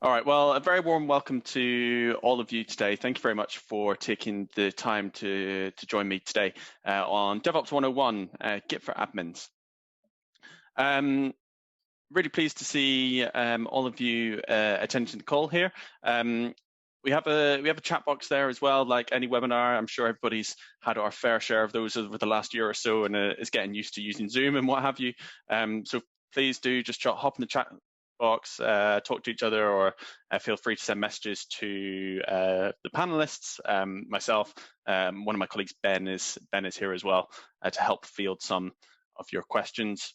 All right, well, a very warm welcome to all of you today. Thank you very much for taking the time to join me today on DevOps 101, Git for Admins. Really pleased to see all of you attending the call here. We have a chat box there as well, like any webinar. I'm sure everybody's had our fair share of those over the last year or so and is getting used to using Zoom and what have you. So please do just hop in the chat box, talk to each other, or feel free to send messages to the panelists. Myself, one of my colleagues, Ben is here as well to help field some of your questions.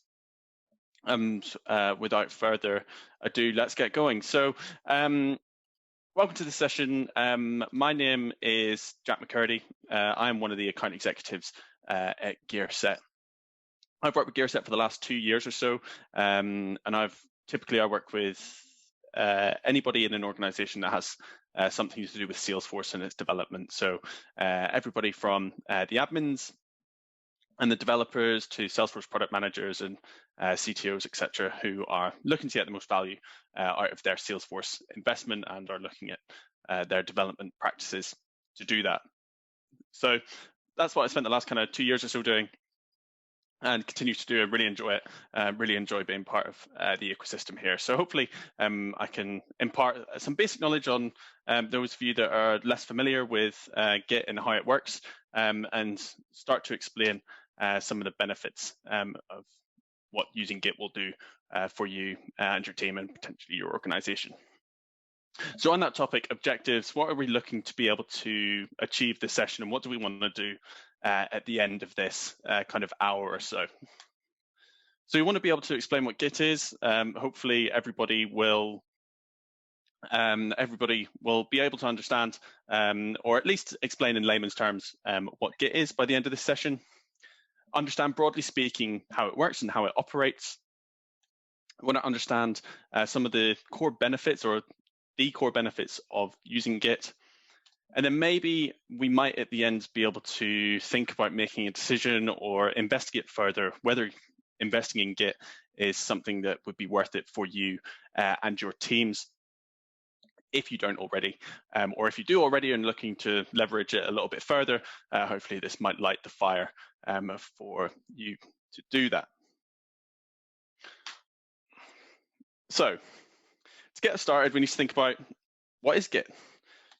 Without further ado, let's get going. So welcome to the session. My name is Jack McCurdy. I'm one of the account executives at Gearset. I've worked with Gearset for the last 2 years or so, and typically I work with anybody in an organization that has something to do with Salesforce and its development. So everybody from the admins and the developers to Salesforce product managers and CTOs, etc., who are looking to get the most value out of their Salesforce investment and are looking at their development practices to do that. So that's what I spent the last kind of 2 years or so doing, and continue to do. I really enjoy it. Really enjoy being part of the ecosystem here. So hopefully I can impart some basic knowledge on those of you that are less familiar with Git and how it works, and start to explain some of the benefits of what using Git will do for you and your team and potentially your organization. So on that topic, objectives, what are we looking to be able to achieve this session, and what do we want to do at the end of this kind of hour or so? So we want to be able to explain what Git is. Hopefully everybody will be able to understand, or at least explain in layman's terms what Git is by the end of this session. Understand, broadly speaking, how it works and how it operates. I want to understand some of the core benefits or the core benefits of using Git. And then maybe we might at the end be able to think about making a decision or investigate further whether investing in Git is something that would be worth it for you and your teams if you don't already, or if you do already and looking to leverage it a little bit further. Hopefully this might light the fire for you to do that. So to get us started, we need to think about what is Git.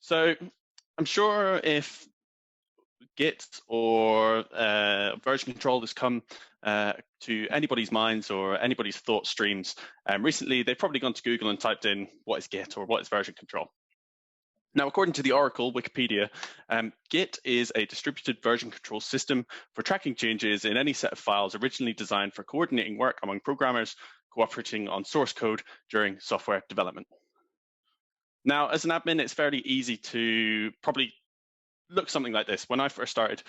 So I'm sure if Git or version control has come to anybody's minds or anybody's thought streams recently, they've probably gone to Google and typed in what is Git or what is version control. Now, according to the Oracle Wikipedia, Git is a distributed version control system for tracking changes in any set of files originally designed for coordinating work among programmers cooperating on source code during software development. Now, as an admin, it's fairly easy to probably look something like this. When I first started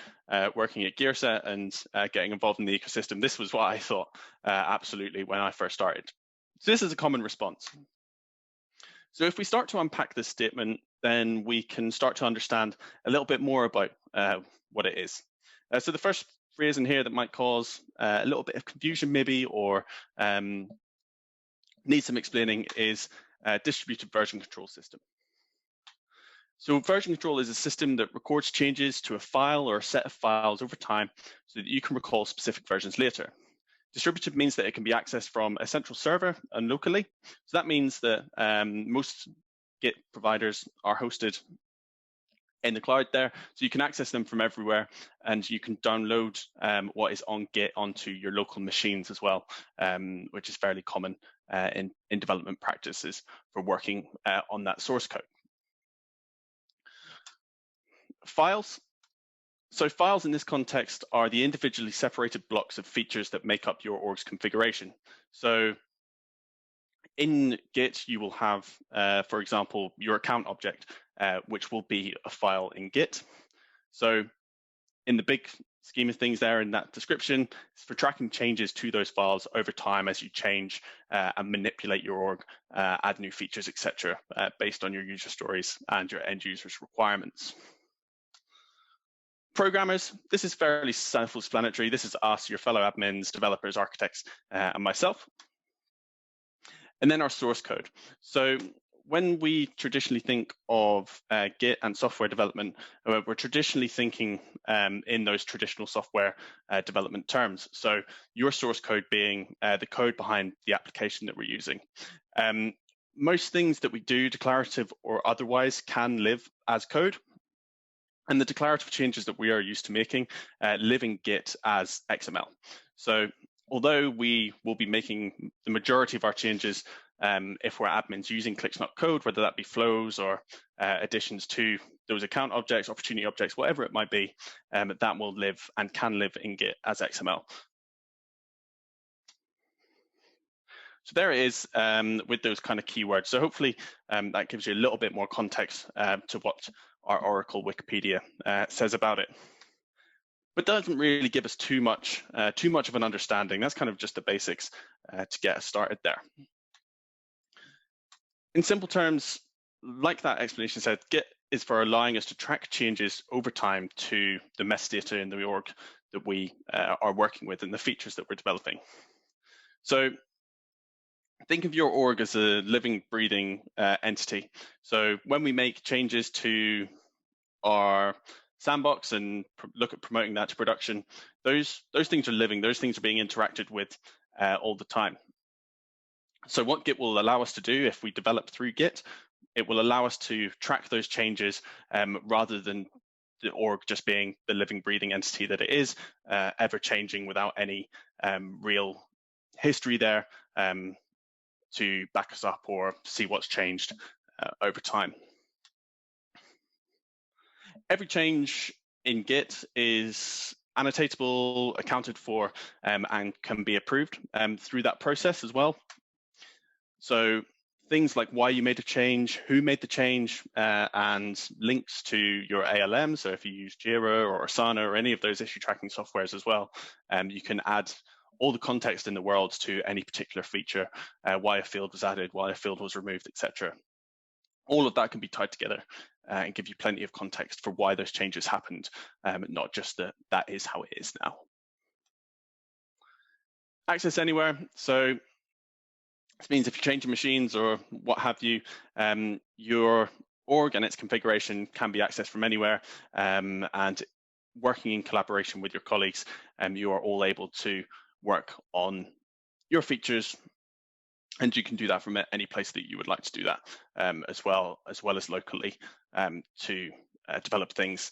working at Gearset and getting involved in the ecosystem, this was what I thought absolutely when I first started. So this is a common response. So if we start to unpack this statement, then we can start to understand a little bit more about what it is. So the first phrase in here that might cause a little bit of confusion maybe, or need some explaining, is distributed version control system. So version control is a system that records changes to a file or a set of files over time so that you can recall specific versions later. Distributed means that it can be accessed from a central server and locally. So that means that most Git providers are hosted in the cloud there, so you can access them from everywhere, and you can download what is on Git onto your local machines as well, which is fairly common in development practices for working on that source code. Files. So files in this context are the individually separated blocks of features that make up your org's configuration. So in Git, you will have, for example, your account object, which will be a file in Git. So in the big scheme of things there in that description, it's for tracking changes to those files over time as you change and manipulate your org, add new features, etc., based on your user stories and your end users' requirements. Programmers, this is fairly self-explanatory. This is us, your fellow admins, developers, architects, and myself. And then our source code. So when we traditionally think of Git and software development, we're traditionally thinking in those traditional software development terms. So your source code being the code behind the application that we're using. Most things that we do, declarative or otherwise, can live as code. And the declarative changes that we are used to making live in Git as XML. So although we will be making the majority of our changes if we're admins using clicks.code, whether that be flows or additions to those account objects, opportunity objects, whatever it might be, that will live and can live in Git as XML. So there it is with those kind of keywords. So hopefully that gives you a little bit more context to what our Oracle Wikipedia says about it. But doesn't really give us too much of an understanding. That's kind of just the basics to get us started there. In simple terms, like that explanation said, Git is for allowing us to track changes over time to the metadata in the org that we are working with and the features that we're developing. So think of your org as a living, breathing entity. So when we make changes to our sandbox and look at promoting that to production, those things are living, those things are being interacted with all the time. So what Git will allow us to do if we develop through Git, it will allow us to track those changes rather than the org just being the living, breathing entity that it is, ever changing without any real history there to back us up or see what's changed over time. Every change in Git is annotatable, accounted for, and can be approved through that process as well. So things like why you made a change, who made the change, and links to your ALM. So if you use Jira or Asana or any of those issue tracking softwares as well, you can add all the context in the world to any particular feature, why a field was added, why a field was removed, etc. All of that can be tied together and give you plenty of context for why those changes happened, not just that is how it is now. Access anywhere. So this means if you change your machines or what have you, your org and its configuration can be accessed from anywhere, and working in collaboration with your colleagues, you are all able to work on your features, and you can do that from any place that you would like to do that, as well as locally, to develop things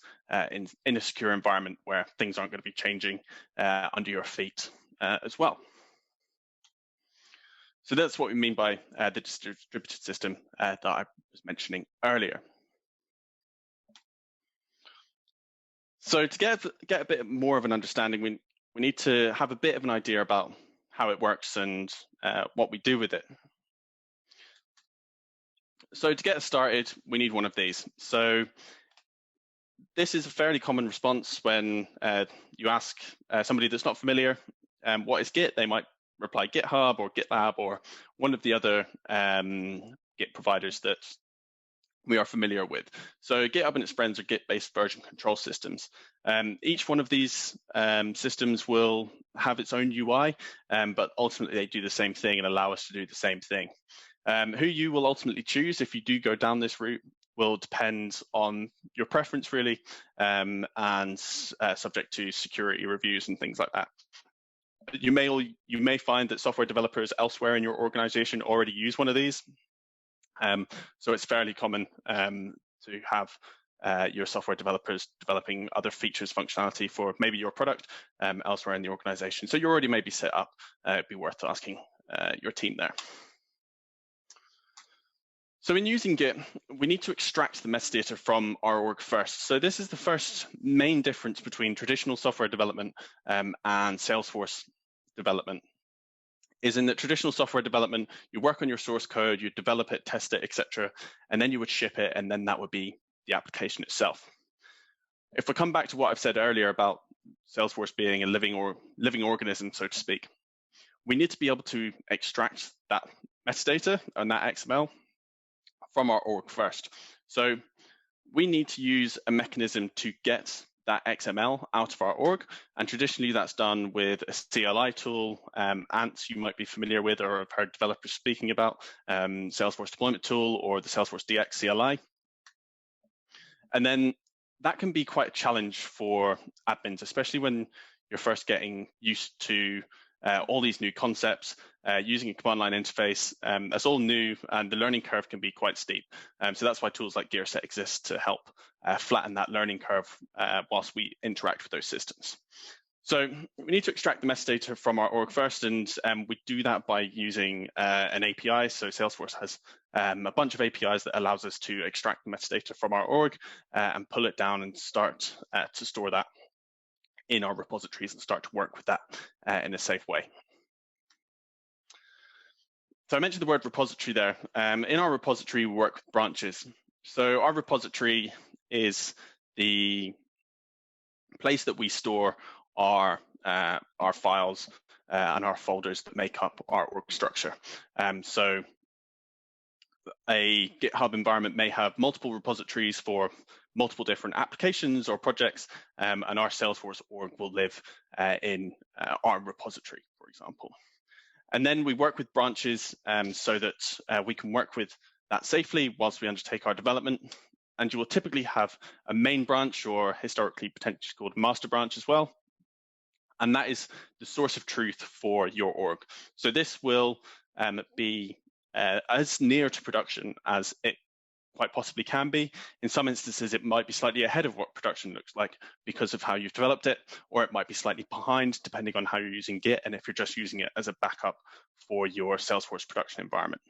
in a secure environment where things aren't going to be changing under your feet as well. So that's what we mean by the distributed system that I was mentioning earlier. So to get a bit more of an understanding, we need to have a bit of an idea about how it works and what we do with it. So to get us started, we need one of these. So this is a fairly common response when you ask somebody that's not familiar, what is Git? They might reply GitHub or GitLab or one of the other Git providers that we are familiar with. So GitHub and its friends are Git-based version control systems. Each one of these systems will have its own UI, but ultimately they do the same thing and allow us to do the same thing. Who you will ultimately choose if you do go down this route will depend on your preference really, and subject to security reviews and things like that. You may find that software developers elsewhere in your organization already use one of these. So it's fairly common to have your software developers developing other features, functionality for maybe your product elsewhere in the organization. So you already may be set up. It'd be worth asking your team there. So in using Git, we need to extract the metadata from our org first. So this is the first main difference between traditional software development and Salesforce development. Is in the traditional software development, you work on your source code, you develop it, test it, etc., and then you would ship it, and then that would be the application itself. If we come back to what I've said earlier about Salesforce being a living organism, so to speak, we need to be able to extract that metadata and that XML from our org first. So we need to use a mechanism to get that XML out of our org. And traditionally, that's done with a CLI tool, Ants you might be familiar with or have heard developers speaking about, Salesforce deployment tool, or the Salesforce DX CLI. And then that can be quite a challenge for admins, especially when you're first getting used to all these new concepts, using a command line interface. That's all new, and the learning curve can be quite steep. So that's why tools like Gearset exist to help flatten that learning curve whilst we interact with those systems. So we need to extract the metadata from our org first, and we do that by using an API. So Salesforce has a bunch of APIs that allows us to extract the metadata from our org and pull it down and start to store that in our repositories and start to work with that in a safe way. So I mentioned the word repository there. In our repository, we work with branches. So our repository is the place that we store our files and our folders that make up our org structure. So a GitHub environment may have multiple repositories for multiple different applications or projects, and our Salesforce org will live in our repository, for example. And then we work with branches so that we can work with that safely whilst we undertake our development. And you will typically have a main branch, or historically potentially called master branch as well. And that is the source of truth for your org. So this will be as near to production as it quite possibly can be. In some instances, it might be slightly ahead of what production looks like because of how you've developed it, or it might be slightly behind depending on how you're using Git and if you're just using it as a backup for your Salesforce production environment.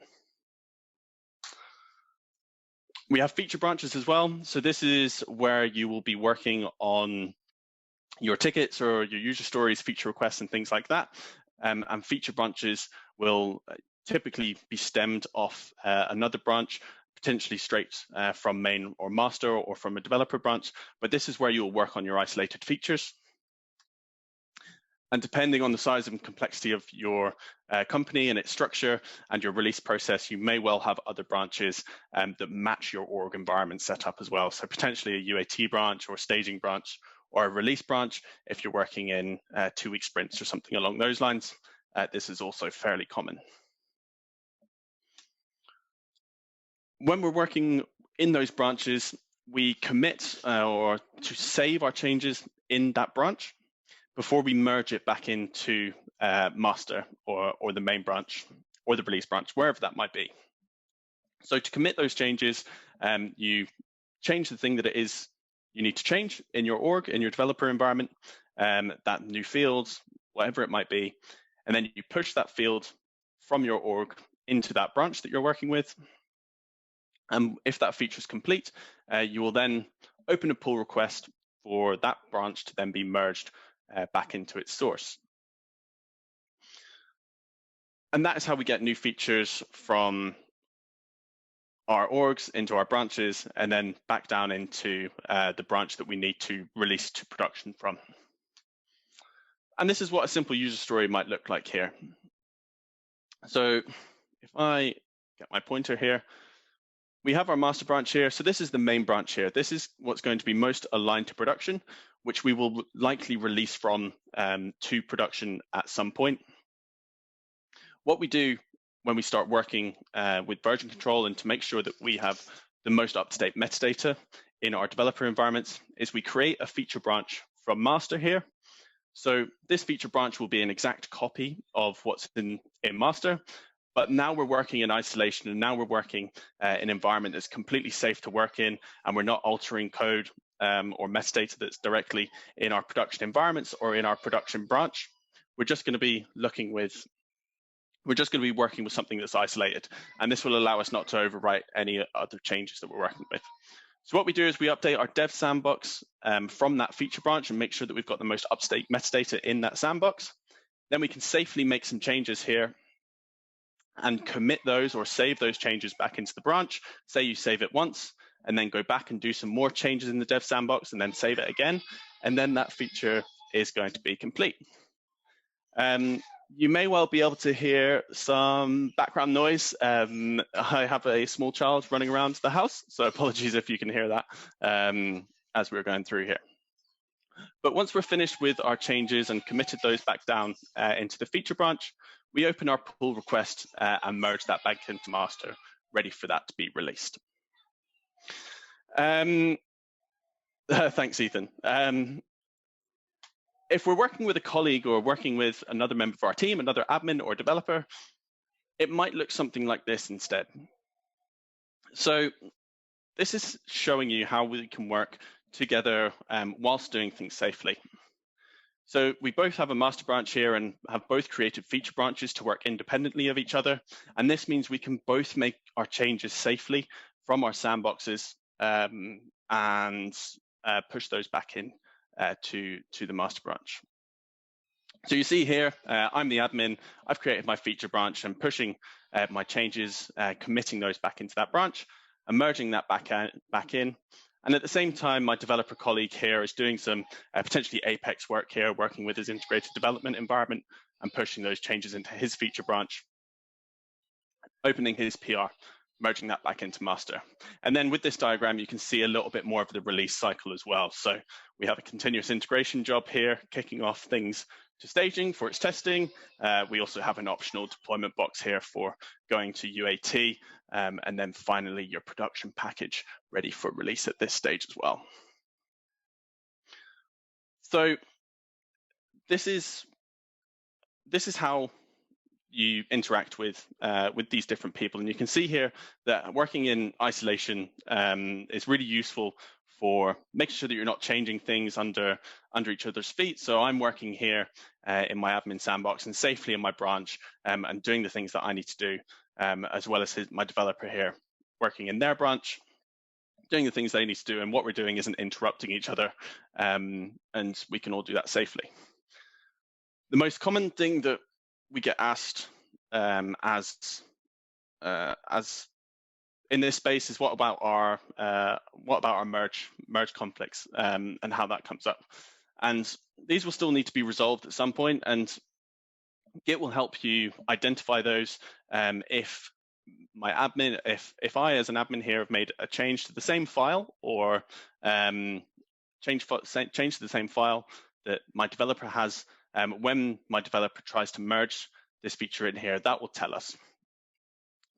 We have feature branches as well. So this is where you will be working on your tickets or your user stories, feature requests, and things like that. And feature branches will typically be stemmed off another branch, potentially straight from main or master or from a developer branch. But this is where you'll work on your isolated features. And depending on the size and complexity of your company and its structure and your release process, you may well have other branches that match your org environment setup as well. So potentially a UAT branch or a staging branch or a release branch if you're working in 2-week sprints or something along those lines. This is also fairly common. When we're working in those branches, we commit or to save our changes in that branch before we merge it back into master or the main branch or the release branch, wherever that might be. So to commit those changes, you change the thing that it is you need to change in your org, in your developer environment, that new fields, whatever it might be, and then you push that field from your org into that branch that you're working with. And if that feature is complete, you will then open a pull request for that branch to then be merged back into its source. And that is how we get new features from our orgs into our branches and then back down into the branch that we need to release to production from. And this is what a simple user story might look like here. So if I get my pointer here, we have our master branch here. So this is the main branch here. This is what's going to be most aligned to production, which we will likely release from to production at some point. What we do when we start working with version control and to make sure that we have the most up-to-date metadata in our developer environments is we create a feature branch from master here. So this feature branch will be an exact copy of what's in master, but now we're working in isolation and now we're working in an environment that's completely safe to work in, and we're not altering code or metadata that's directly in our production environments or in our production branch. We're just going to be working with something that's isolated, and this will allow us not to overwrite any other changes that we're working with. So what we do is we update our dev sandbox from that feature branch and make sure that we've got the most up-to-date metadata in that sandbox. Then we can safely make some changes here and commit those or save those changes back into the branch. Say you save it once and then go back and do some more changes in the dev sandbox and then save it again, and then that feature is going to be complete. You may well be able to hear some background noise. I have a small child running around the house, so apologies if you can hear that as we're going through here. But once we're finished with our changes and committed those back down into the feature branch, we open our pull request and merge that back into master, ready for that to be released. Thanks, Ethan. If we're working with a colleague or working with another member of our team, another admin or developer, it might look something like this instead. So this is showing you how we can work together whilst doing things safely. So we both have a master branch here and have both created feature branches to work independently of each other. And this means we can both make our changes safely from our sandboxes and push those back in to the master branch. So you see here, I'm the admin. I've created my feature branch and pushing my changes, committing those back into that branch, and merging that back in. And at the same time, my developer colleague here is doing some potentially Apex work here, working with his integrated development environment and pushing those changes into his feature branch, opening his PR, merging that back into master. And then with this diagram, you can see a little bit more of the release cycle as well. So we have a continuous integration job here, kicking off things to staging for its testing. We also have an optional deployment box here for going to UAT, and then finally your production package ready for release at this stage as well. So this is how you interact with these different people, and you can see here that working in isolation is really useful for making sure that you're not changing things under each other's feet. So I'm working here in my admin sandbox and safely in my branch and doing the things that I need to do, as well as my developer here working in their branch, doing the things they need to do. And what we're doing isn't interrupting each other, and we can all do that safely. The most common thing that we get asked as in this space is what about our merge conflicts and how that comes up, and these will still need to be resolved at some point, and Git will help you identify those. If my admin, if I as an admin here have made a change to the same file or change to the same file that my developer has, when my developer tries to merge this feature in here, that will tell us.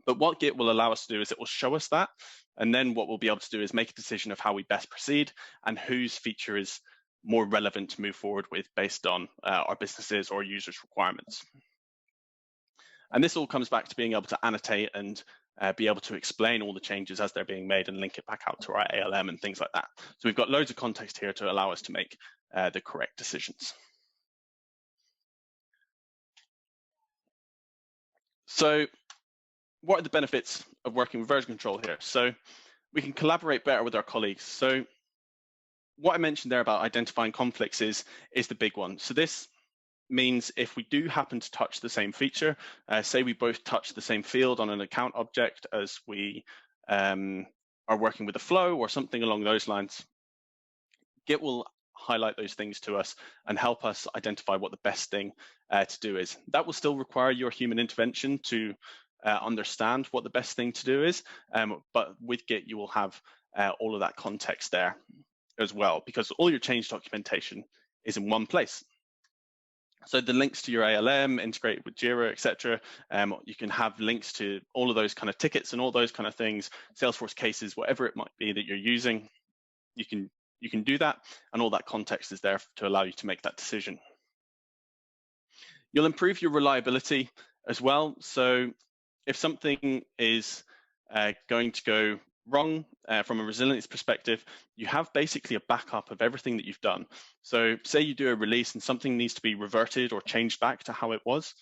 But what Git will allow us to do is it will show us that, and then what we'll be able to do is make a decision of how we best proceed and whose feature is more relevant to move forward with based on our businesses or users' requirements. And this all comes back to being able to annotate and be able to explain all the changes as they're being made and link it back out to our ALM and things like that. So we've got loads of context here to allow us to make the correct decisions. So what are the benefits of working with version control here? So we can collaborate better with our colleagues. So what I mentioned there about identifying conflicts is the big one. So this means if we do happen to touch the same feature, say we both touch the same field on an account object as we are working with a flow or something along those lines, Git will highlight those things to us and help us identify what the best thing to do is. That will still require your human intervention to understand what the best thing to do is, but with Git you will have all of that context there as well, because all your change documentation is in one place. So the links to your ALM, integrated with Jira, etc. You can have links to all of those kind of tickets and all those kind of things, Salesforce cases, whatever it might be that you're using. You can do that, and all that context is there to allow you to make that decision. You'll improve your reliability as well. So if something is going to go wrong from a resilience perspective, you have basically a backup of everything that you've done. So say you do a release and something needs to be reverted or changed back to how it was,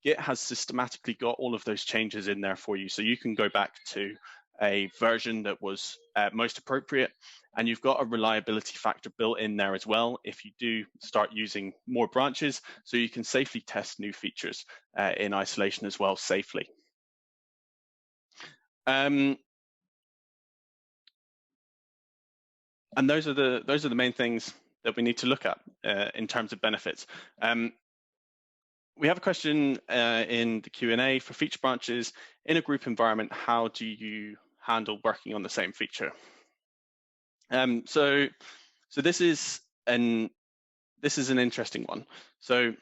Git has systematically got all of those changes in there for you. So you can go back to a version that was most appropriate, and you've got a reliability factor built in there as well if you do start using more branches, so you can safely test new features in isolation as well safely. And those are the main things that we need to look at in terms of benefits. We have a question in the Q&A for feature branches. In a group environment, how do you handle working on the same feature? So this is an this is an interesting one. So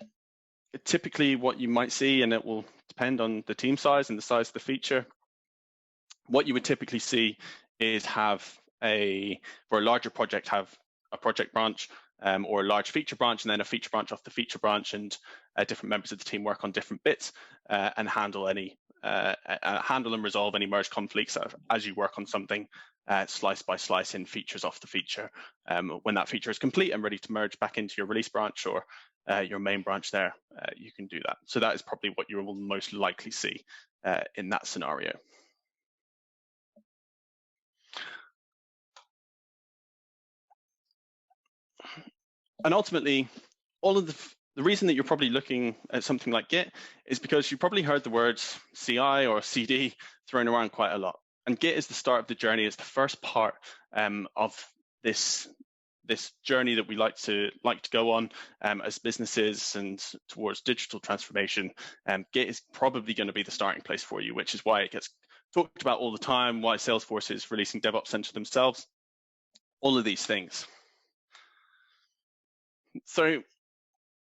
typically what you might see, and it will depend on the team size and the size of the feature, what you would typically see is for a larger project, have a project branch or a large feature branch, and then a feature branch off the feature branch, and different members of the team work on different bits and handle and resolve any merge conflicts as you work on something slice by slice in features off the feature. When that feature is complete and ready to merge back into your release branch or your main branch there, you can do that. So that is probably what you will most likely see in that scenario. And ultimately, all of the reason that you're probably looking at something like Git is because you probably heard the words CI or CD thrown around quite a lot. And Git is the start of the journey. It's the first part of this journey that we like to go on as businesses and towards digital transformation. Git is probably going to be the starting place for you, which is why it gets talked about all the time, why Salesforce is releasing DevOps Center themselves, all of these things. So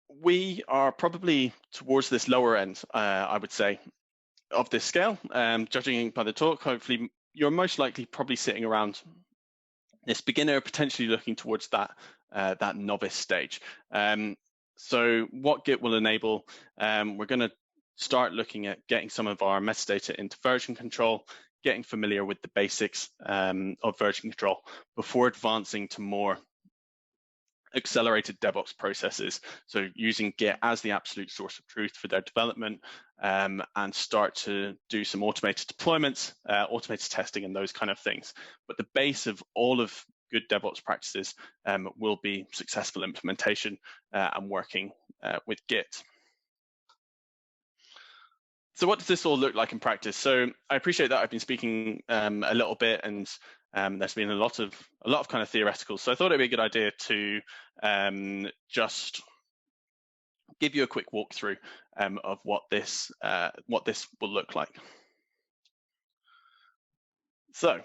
we are probably towards this lower end, I would say, of this scale. Judging by the talk, hopefully you're most likely probably sitting around this beginner, potentially looking towards that novice stage. So what Git will enable, we're going to start looking at getting some of our metadata into version control, getting familiar with the basics of version control before advancing to more accelerated DevOps processes. So using Git as the absolute source of truth for their development and start to do some automated deployments, automated testing and those kind of things. But the base of all of good DevOps practices will be successful implementation and working with Git. So what does this all look like in practice? So I appreciate that I've been speaking a little bit, and there's been a lot of kind of theoretical. So I thought it'd be a good idea to just give you a quick walkthrough of what this will look like. So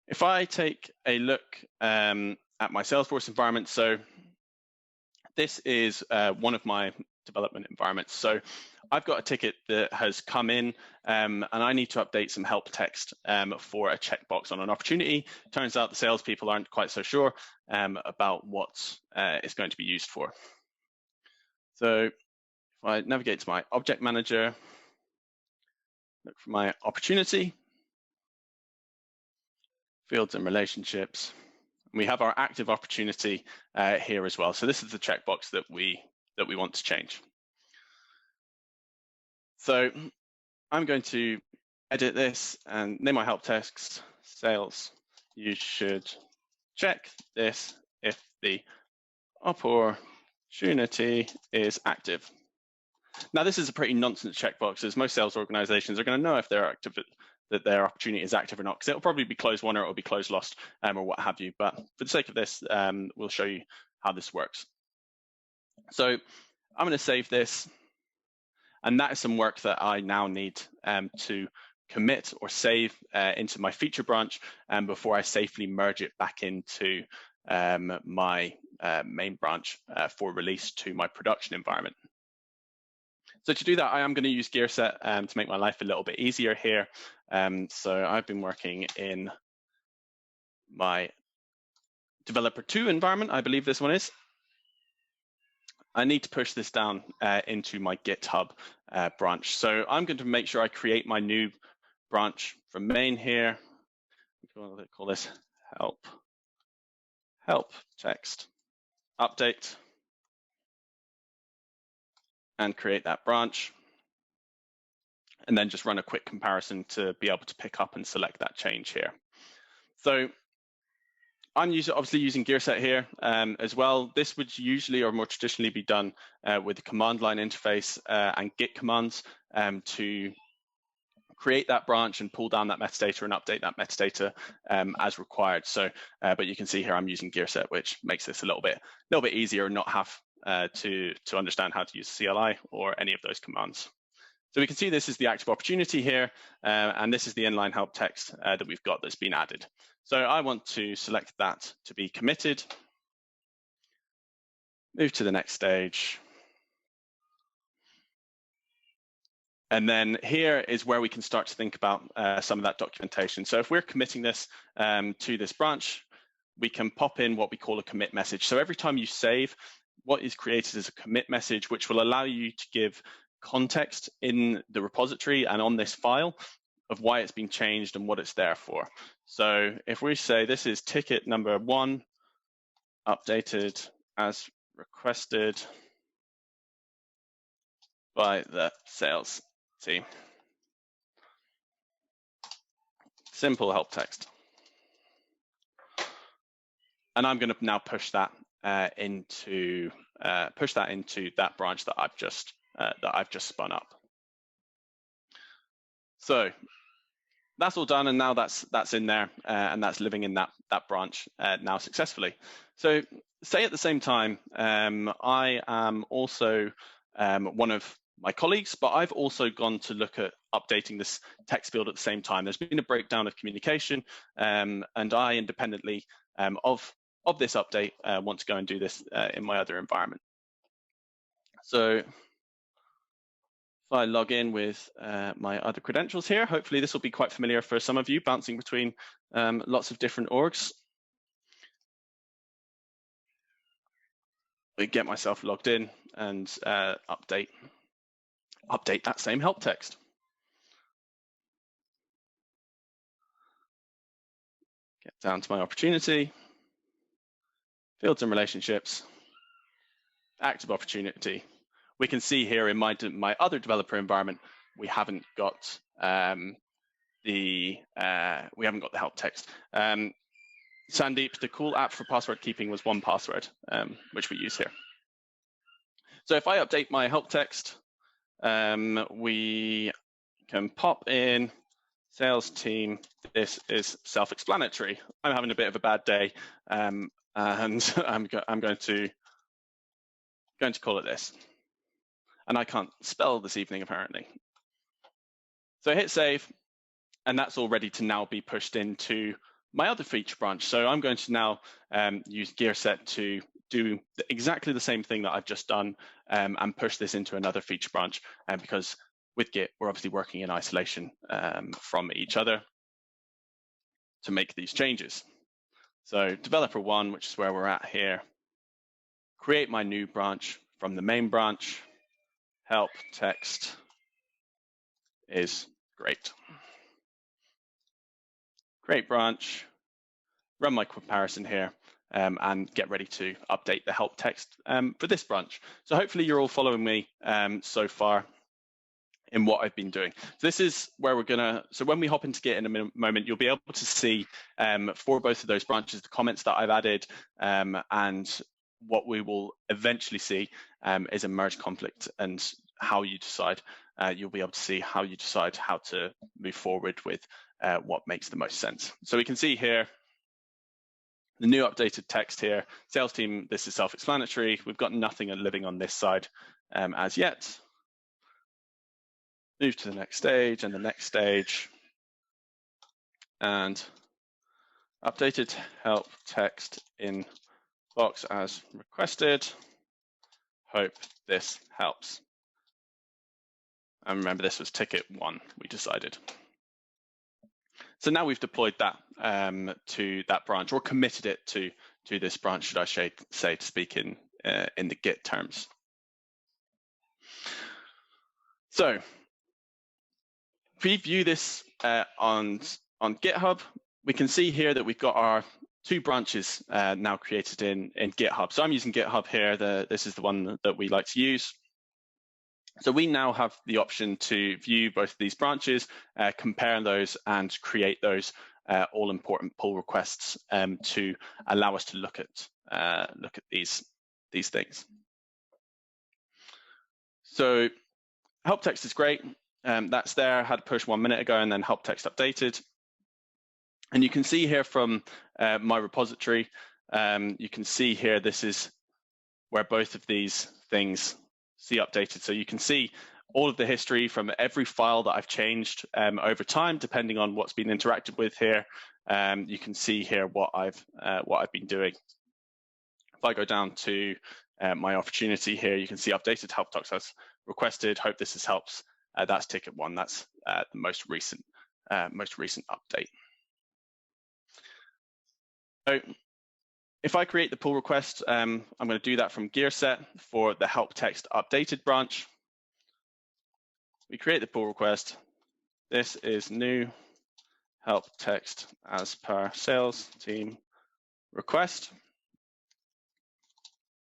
if I take a look at my Salesforce environment, so this is one of my development environments. So I've got a ticket that has come in and I need to update some help text for a checkbox on an opportunity. Turns out the salespeople aren't quite so sure about what it's going to be used for. So if I navigate to my object manager, look for my opportunity, fields and relationships, and we have our active opportunity here as well. So this is the checkbox that we want to change. So I'm going to edit this and name my help text sales. You should check this if the opportunity is active. Now, this is a pretty nonsense checkbox, as most sales organizations are going to know if they're active, that their opportunity is active or not, because it'll probably be closed won or it'll be closed lost or what have you. But for the sake of this, we'll show you how this works. So I'm going to save this. And that is some work that I now need to commit or save into my feature branch before I safely merge it back into my main branch for release to my production environment. So to do that, I am going to use Gearset to make my life a little bit easier here. So I've been working in my developer 2 environment, I believe this one is. I need to push this down into my GitHub branch. So I'm going to make sure I create my new branch from main here. We'll call this help text update, and create that branch. And then just run a quick comparison to be able to pick up and select that change here. So I'm obviously using Gearset here as well. This would usually or more traditionally be done with the command line interface and Git commands to create that branch and pull down that metadata and update that metadata as required. So, but you can see here I'm using Gearset, which makes this a little bit easier and not have to understand how to use CLI or any of those commands. So we can see this is the active opportunity here, and this is the inline help text that we've got that's been added. So I want to select that to be committed. move to the next stage. And then here is where we can start to think about some of that documentation. So if we're committing this to this branch, we can pop in what we call a commit message. So every time you save, what is created is a commit message, which will allow you to give context in the repository and on this file of why it's been changed and what it's there for. So if we say this is ticket number 1, updated as requested by the sales team. Simple help text. And I'm going to now push that into that branch that I've just spun up. So that's all done, and now that's in there, and that's living in that branch now successfully. So say at the same time, I am also one of my colleagues, but I've also gone to look at updating this text field at the same time. There's been a breakdown of communication, and I independently of this update want to go and do this in my other environment. So if I log in with my other credentials here, hopefully this will be quite familiar for some of you, bouncing between lots of different orgs. I get myself logged in and update that same help text. Get down to my opportunity, fields and relationships, active opportunity. We can see here in my other developer environment, we haven't got the help text. Sandeep, the cool app for password keeping was 1Password, which we use here. So if I update my help text, we can pop in sales team. This is self-explanatory. I'm having a bit of a bad day, and I'm going to call it this. And I can't spell this evening, apparently. So I hit save, and that's all ready to now be pushed into my other feature branch. So I'm going to now use Gearset to do exactly the same thing that I've just done and push this into another feature branch. Because with Git, we're obviously working in isolation from each other to make these changes. So developer 1, which is where we're at here, create my new branch from the main branch. Help text is great. Create branch, run my comparison here, and get ready to update the help text for this branch. So hopefully you're all following me so far in what I've been doing. So this is where so when we hop into Git in a moment, you'll be able to see for both of those branches, the comments that I've added, and what we will eventually see is a merge conflict and how you decide. You'll be able to see how you decide how to move forward with what makes the most sense. So we can see here, the new updated text here, sales team, this is self-explanatory. We've got nothing living on this side as yet. Move to the next stage and the next stage. And updated help text in box as requested. Hope this helps. And remember, this was ticket 1, we decided. So now we've deployed that to that branch, or committed it to this branch, should I say, to speak in the Git terms. So if we view this on GitHub, we can see here that we've got our 2 branches now created in GitHub. So I'm using GitHub here. This is the one that we like to use. So we now have the option to view both of these branches, compare those, and create those all-important pull requests to allow us to look at these things. So help text is great. That's there. I had to push 1 minute ago, and then help text updated. And you can see here from my repository, you can see here this is where both of these things see updated. So you can see all of the history from every file that I've changed over time, depending on what's been interacted with here. You can see here what I've been doing. If I go down to my opportunity here. You can see updated help docs as requested. Hope this helps. That's ticket 1. That's the most recent update. So if I create the pull request, I'm going to do that from Gearset for the help text updated branch. We create the pull request. This is new help text as per sales team request.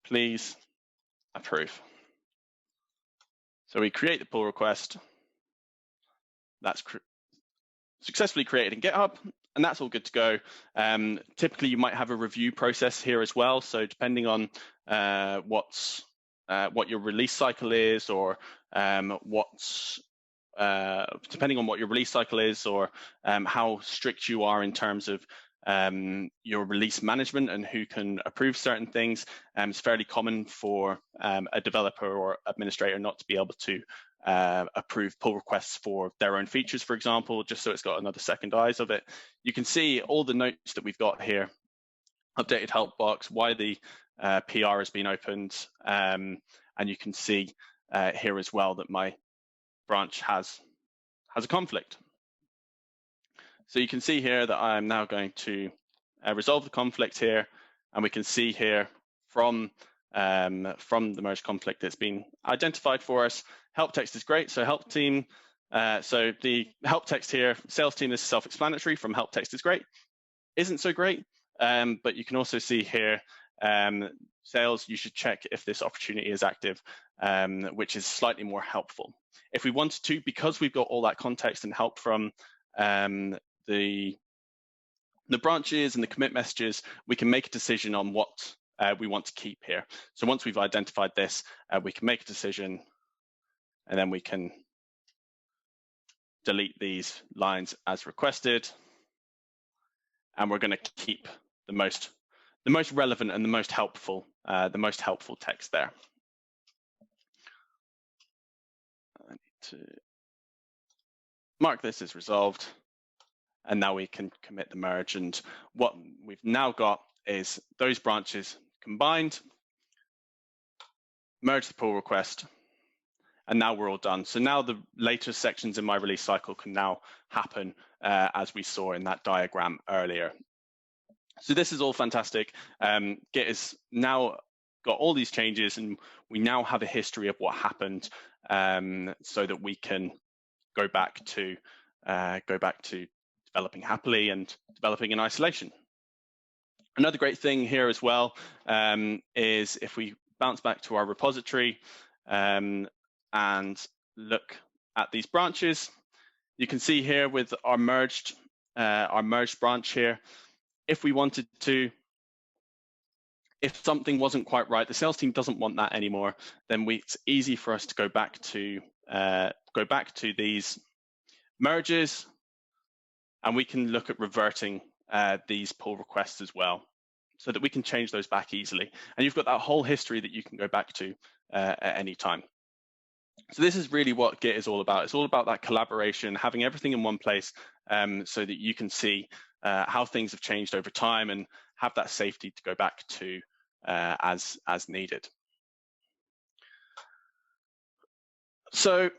Please approve. So we create the pull request. That's successfully created in GitHub, and that's all good to go. Typically, you might have a review process here as well. So depending on what your release cycle is, or depending on what your release cycle is, or how strict you are in terms of your release management and who can approve certain things, it's fairly common for a developer or administrator not to be able to approve pull requests for their own features, for example, just so it's got another second eyes of it. You can see all the notes that we've got here, updated help box, why the PR has been opened, and you can see here as well that my branch has a conflict. So you can see here that I'm now going to resolve the conflict here, and we can see here from the merge conflict that's been identified for us. Help text is great, so help team. So the help text here, sales team, is self-explanatory. From help text is great, isn't so great, but you can also see here, sales, you should check if this opportunity is active, which is slightly more helpful. If we wanted to, because we've got all that context and help from the branches and the commit messages, we can make a decision on what we want to keep here. So once we've identified this, we can make a decision, and then we can delete these lines as requested, and we're going to keep the most relevant and the most helpful text there. I need to mark this as resolved, and now we can commit the merge. And what we've now got is those branches combined, merge the pull request, and now we're all done. So now the later sections in my release cycle can now happen as we saw in that diagram earlier. So this is all fantastic. Git has now got all these changes, and we now have a history of what happened, so that we can go back to developing happily and developing in isolation. Another great thing here as well is if we bounce back to our repository and look at these branches, you can see here with our merged branch here, if we wanted to, if something wasn't quite right, the sales team doesn't want that anymore, then it's easy for us to go back to these merges, and we can look at reverting these pull requests as well, so that we can change those back easily. And you've got that whole history that you can go back to at any time. So this is really what Git is all about. It's all about that collaboration, having everything in one place, so that you can see how things have changed over time and have that safety to go back to as needed. So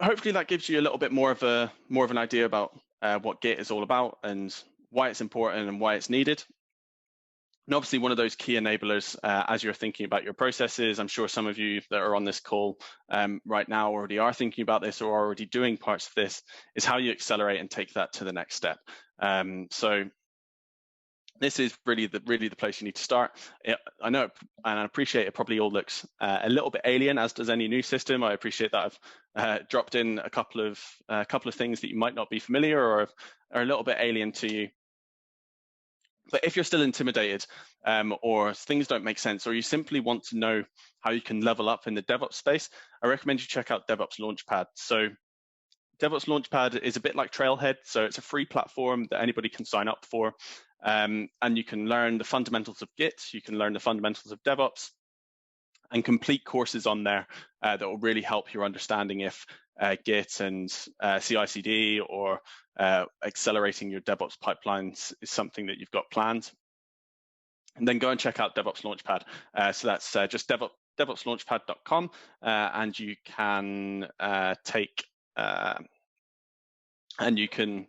hopefully that gives you a little bit more of an idea about what Git is all about and why it's important and why it's needed. And obviously one of those key enablers as you're thinking about your processes, I'm sure some of you that are on this call right now already are thinking about this or are already doing parts of this, is how you accelerate and take that to the next step. So this is really the place you need to start. I know and I appreciate it probably all looks a little bit alien, as does any new system. I appreciate that I've dropped in a couple of things that you might not be familiar or are a little bit alien to you. But if you're still intimidated or things don't make sense, or you simply want to know how you can level up in the DevOps space, I recommend you check out DevOps Launchpad. So DevOps Launchpad is a bit like Trailhead. So it's a free platform that anybody can sign up for. And you can learn the fundamentals of Git, you can learn the fundamentals of DevOps, and complete courses on there that will really help your understanding if Git and CI/CD or accelerating your DevOps pipelines is something that you've got planned. and then go and check out DevOps Launchpad. So that's just DevOpsLaunchpad.com, and you can take and you can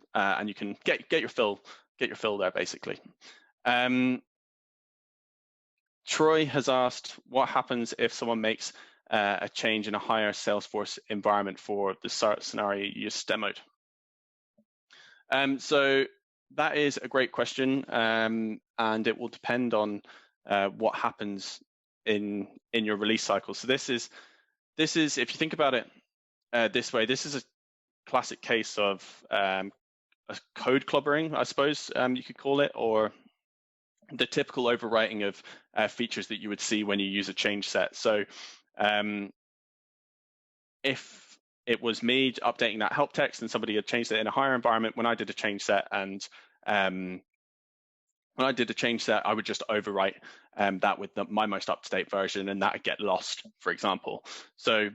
get your fill there basically. Troy has asked, what happens if someone makes a change in a higher Salesforce environment for the scenario you just demoed? So that is a great question, and it will depend on what happens in your release cycle. So this is if you think about it this way, this is a classic case of a code clobbering, I suppose you could call it, or the typical overwriting of features that you would see when you use a change set. So if it was me updating that help text and somebody had changed it in a higher environment, when I did a change set and I would just overwrite that with my most up-to-date version, and that would get lost, for example. So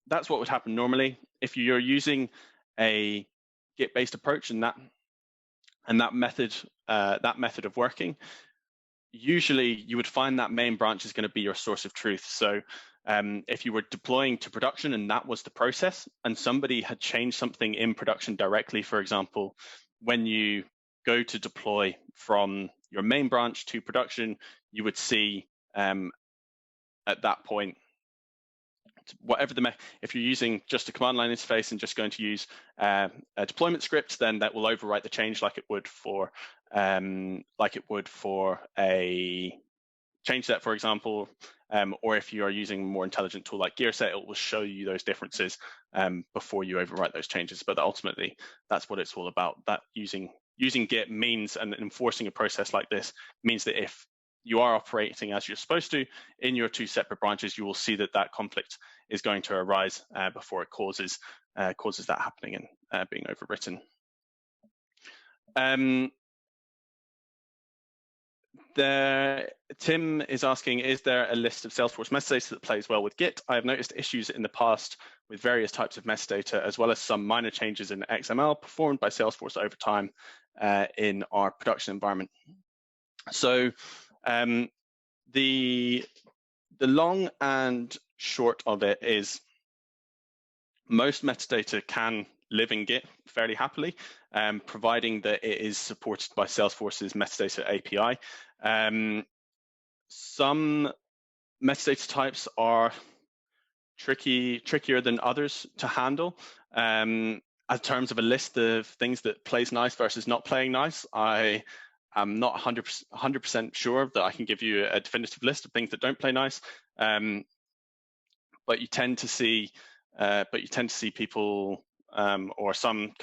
that's what would happen normally. If you're using a Git-based approach and that method of working, usually you would find that main branch is going to be your source of truth. So if you were deploying to production and that was the process, and somebody had changed something in production directly, for example, when you go to deploy from your main branch to production, you would see at that point, whatever if you're using just a command line interface and just going to use a deployment script, then that will overwrite the change like it would for a change set, for example. Or if you are using a more intelligent tool like Gearset, it will show you those differences before you overwrite those changes. But ultimately, that's what it's all about. That using Git means, and enforcing a process like this means that if you are operating as you're supposed to in your two separate branches, you will see that conflict is going to arise before it causes that happening and being overwritten. Tim is asking, is there a list of Salesforce metadata that plays well with Git? I have noticed issues in the past with various types of metadata, as well as some minor changes in XML performed by Salesforce over time in our production environment. So the long and short of it is most metadata can live in Git fairly happily, providing that it is supported by Salesforce's metadata API. Some metadata types are trickier than others to handle. In terms of a list of things that plays nice versus not playing nice, I'm not 100% sure that I can give you a definitive list of things that don't play nice, but you tend to see people or some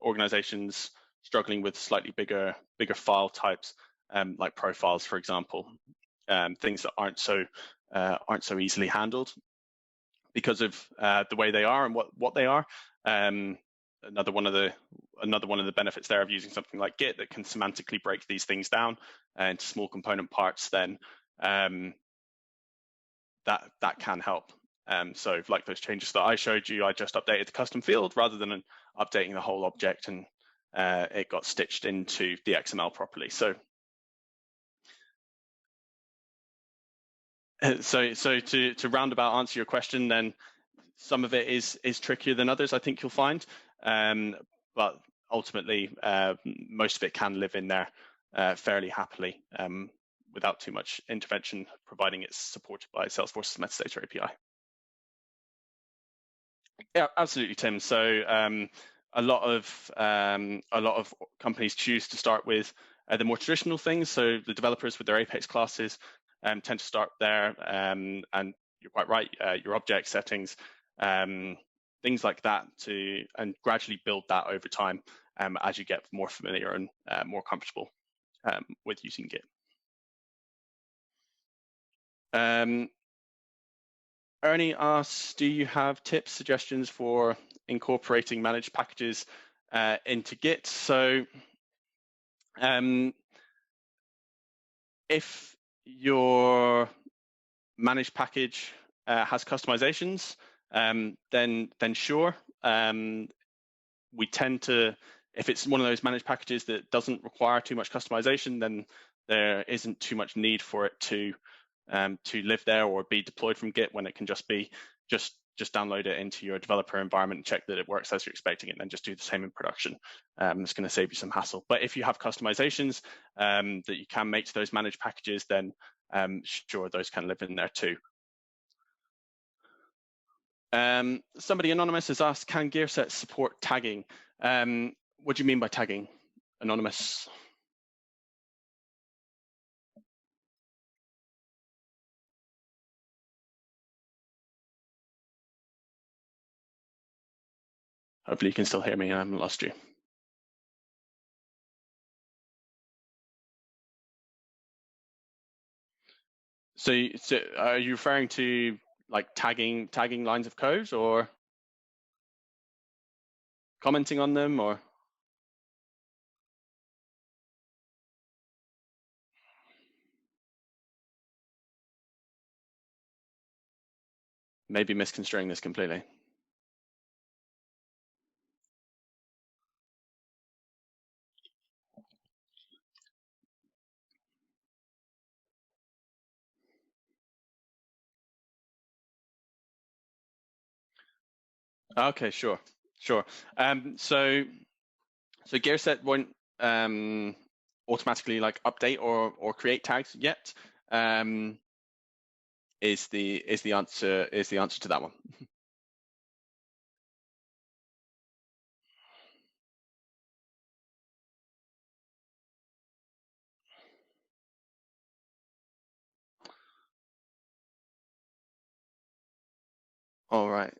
organizations struggling with slightly bigger file types, like profiles, for example, things that aren't so easily handled because of the way they are and what they are. Another one of the benefits there of using something like Git that can semantically break these things down into small component parts, then that can help. So like those changes that I showed you, I just updated the custom field rather than updating the whole object, and it got stitched into the XML properly. So to roundabout answer your question, then some of it is trickier than others, I think you'll find. But ultimately, most of it can live in there fairly happily without too much intervention, providing it's supported by Salesforce's metadata API. Yeah, absolutely, Tim. So a lot of companies choose to start with the more traditional things. So the developers with their Apex classes tend to start there, and you're quite right. Your object settings, things like that, and gradually build that over time as you get more familiar and more comfortable with using Git. Ernie asks, do you have tips, suggestions for incorporating managed packages into Git? So if your managed package has customizations, then sure. We tend to if it's one of those managed packages that doesn't require too much customization, then there isn't too much need for it to live there or be deployed from Git, when it can just be just download it into your developer environment and check that it works as you're expecting it, and then just do the same in production. It's going to save you some hassle. But if you have customizations that you can make to those managed packages, then sure, those can live in there too. Somebody anonymous has asked, can Gearset support tagging? What do you mean by tagging, anonymous? Hopefully you can still hear me and I haven't lost you. So are you referring to like tagging lines of code, or commenting on them, or? Maybe misconstruing this completely. Okay, sure. So Gearset won't automatically like update or create tags yet. Is the answer to that one? All right.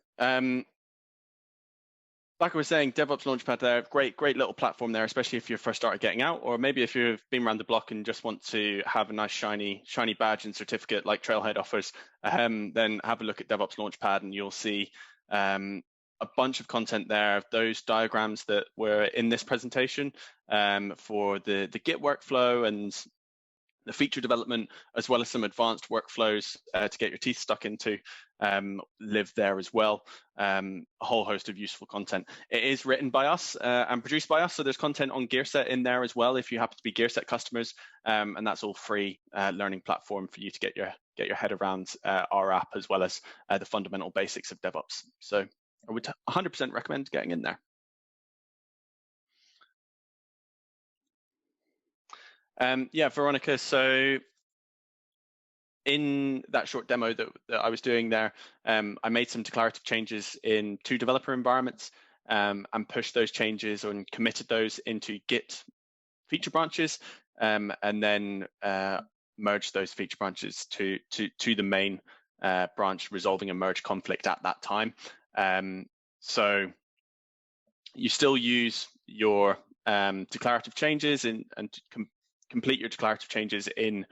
Like I was saying, DevOps Launchpad there, great little platform there, especially if you're first started getting out, or maybe if you've been around the block and just want to have a nice shiny badge and certificate like Trailhead offers, then have a look at DevOps Launchpad and you'll see a bunch of content there. Those diagrams that were in this presentation for the Git workflow and the feature development, as well as some advanced workflows to get your teeth stuck into, live there as well. A whole host of useful content. It is written by us and produced by us, so there's content on Gearset in there as well if you happen to be Gearset customers, and that's all free learning platform for you to get your head around our app, as well as the fundamental basics of DevOps. So I would 100% recommend getting in there. Yeah, Veronica, so in that short demo that I was doing there, I made some declarative changes in 2 developer environments and pushed those changes and committed those into Git feature branches, and then merged those feature branches to the main branch, resolving a merge conflict at that time. So you still use your declarative changes and complete your declarative changes in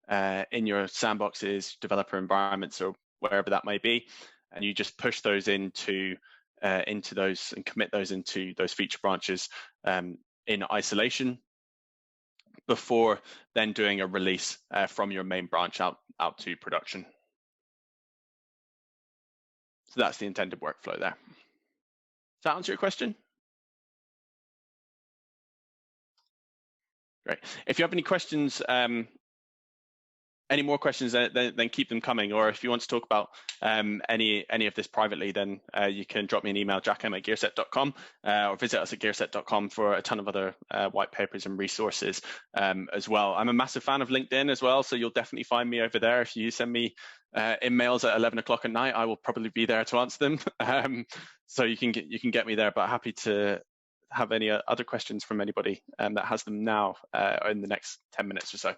your sandboxes, developer environments, or wherever that may be, and you just push those into those and commit those into those feature branches in isolation before then doing a release from your main branch out to production. So that's the intended workflow there. Does that answer your question? Great. If you have any questions, any more questions, then keep them coming. Or if you want to talk about any of this privately, then you can drop me an email, jackham@gearset.com, or visit us at gearset.com for a ton of other white papers and resources as well. I'm a massive fan of LinkedIn as well, so you'll definitely find me over there. If you send me emails at 11 o'clock at night, I will probably be there to answer them. So you can get me there, but happy to have any other questions from anybody that has them now in the next 10 minutes or so.